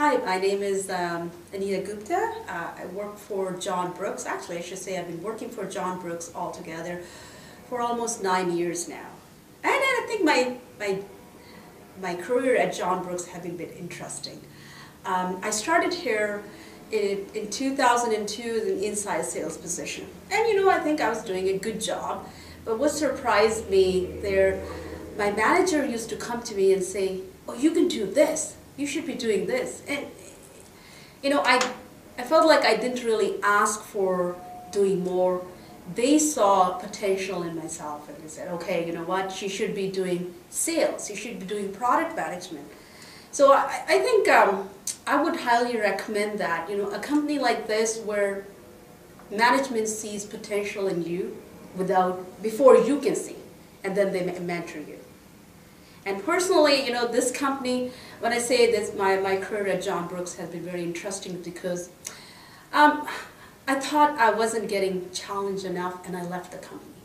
Hi, my name is Anita Gupta. I work for John Brooks. Actually, I should say I've been working for John Brooks altogether for almost 9 years now. And I think my career at John Brooks has been a bit interesting. I started here in 2002 as an inside sales position. And I think I was doing a good job. But what surprised me there, my manager used to come to me and say, "Oh, you can do this. You should be doing this." And I felt like I didn't really ask for doing more. They saw potential in myself and they said, "Okay, you know what, she should be doing sales, she should be doing product management." So I think I would highly recommend that, a company like this where management sees potential in you before you can see, and then they mentor you. And personally, this company, when I say this, my career at John Brooks has been very interesting because I thought I wasn't getting challenged enough and I left the company.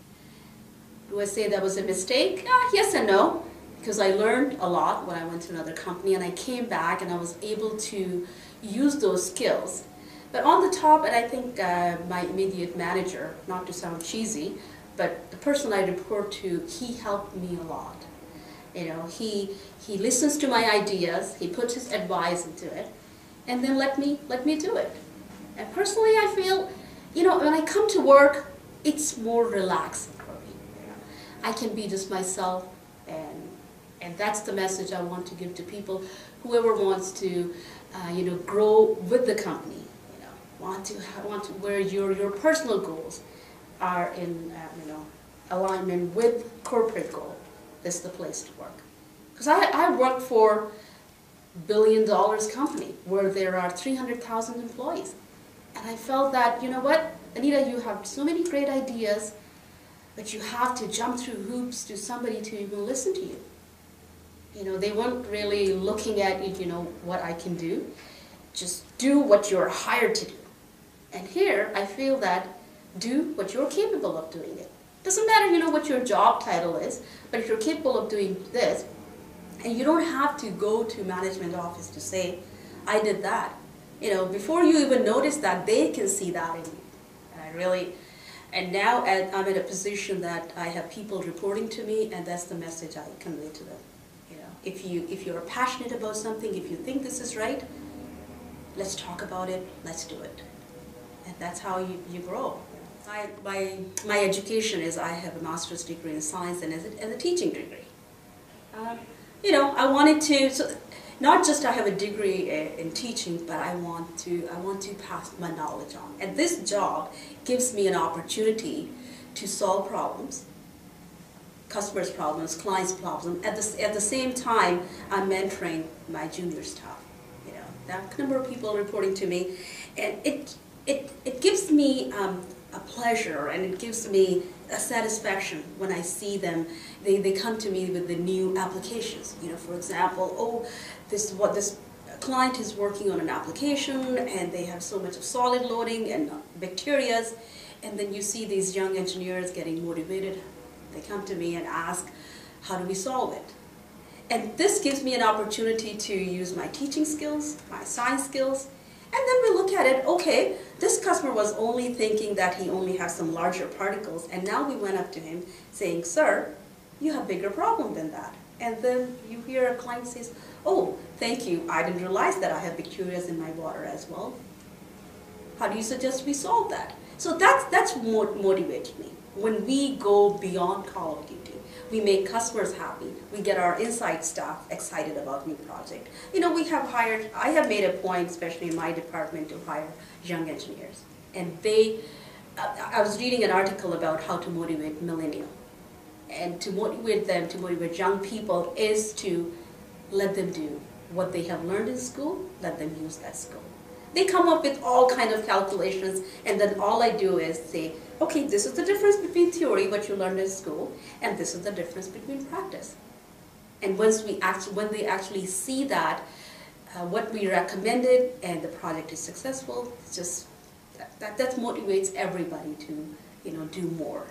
Do I say that was a mistake? Yes and no, because I learned a lot when I went to another company and I came back and I was able to use those skills. But on the top, and I think my immediate manager, not to sound cheesy, but the person I report to, he helped me a lot. He listens to my ideas, he puts his advice into it, and then let me do it. And personally, I feel, when I come to work, it's more relaxing for me. I can be just myself, and that's the message I want to give to people. Whoever wants to, grow with the company, want to where your personal goals are in, alignment with corporate goals. This is the place to work. Because I work for $1 billion company where there are 300,000 employees. And I felt that, Anita, you have so many great ideas, but you have to jump through hoops to somebody to even listen to you. They weren't really looking at it, what I can do. Just do what you're hired to do. And here, I feel that do what you're capable of doing it. Doesn't matter, what your job title is, but if you're capable of doing this, and you don't have to go to management office to say, "I did that." Before you even notice that, they can see that in you. And now I'm at a position that I have people reporting to me, and that's the message I convey to them. If you're passionate about something, if you think this is right, let's talk about it, let's do it. And that's how you grow. My education is I have a master's degree in science and as a teaching degree. I wanted to, so not just I have a degree in teaching, but I want to pass my knowledge on. And this job gives me an opportunity to solve problems, customers' problems, clients' problems. At the same time, I'm mentoring my junior staff. That number of people reporting to me, and it gives me a pleasure, and it gives me a satisfaction when I see them. They come to me with the new applications. For example, oh, this client is working on an application and they have so much of solid loading and bacterias, and then you see these young engineers getting motivated. They come to me and ask, how do we solve it? And this gives me an opportunity to use my teaching skills, my science skills. And then we look at it, okay, this customer was only thinking that he only has some larger particles, and now we went up to him saying, "Sir, you have a bigger problem than that." And then you hear a client says, "Oh, thank you, I didn't realize that I have bacteria in my water as well. How do you suggest we solve that?" So that's what motivates me. When we go beyond Call of Duty, we make customers happy. We get our inside staff excited about new project. I have made a point, especially in my department, to hire young engineers. And I was reading an article about how to motivate millennials. And to motivate them, to motivate young people, is to let them do what they have learned in school, let them use that skill. They come up with all kinds of calculations, and then all I do is say, okay, this is the difference between theory, what you learned in school, and this is the difference between practice. And when they actually see that, what we recommended and the project is successful, it's just that motivates everybody to do more.